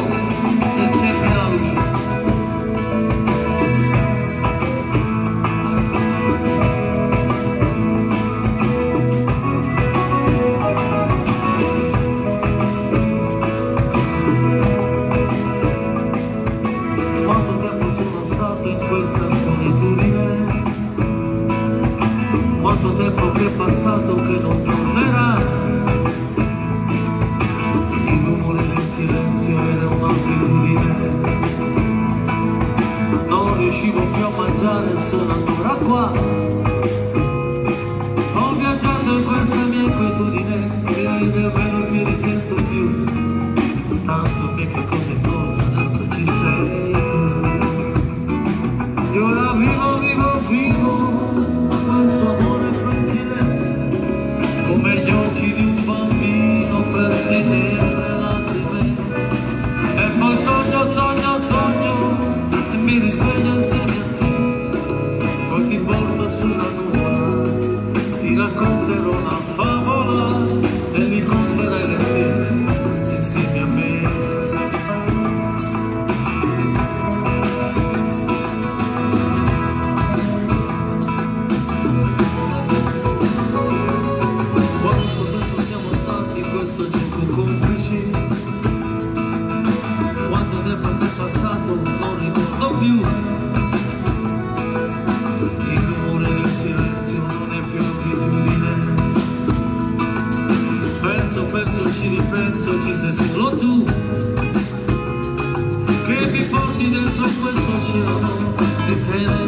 buio e sempre la luce. Quanto tempo sono stato in questa solitudine, quanto tempo che è passato che non tornerà. Il rumore del silenzio era un'abitudine, non riuscivo più a mangiare, sono ancora qua. Ho viaggiato in questa mia inquietudine, direi davvero che risento più. Tanto che cosa importa, adesso ci sei. E ora vivo questo amore tranquillo, come gli occhi di un bambino persi nelle lacrime. E poi sogno, e mi risveglio insieme a te. Poi ti porto sulla nuvola, ti racconterò una favola e mi conterai le stelle insieme a me. Questo gioco complici, quanto tempo è passato non ricordo più. Il rumore del silenzio non è più abitudine. Penso, ci ripenso, ci sei solo tu che mi porti dentro questo oceano di te.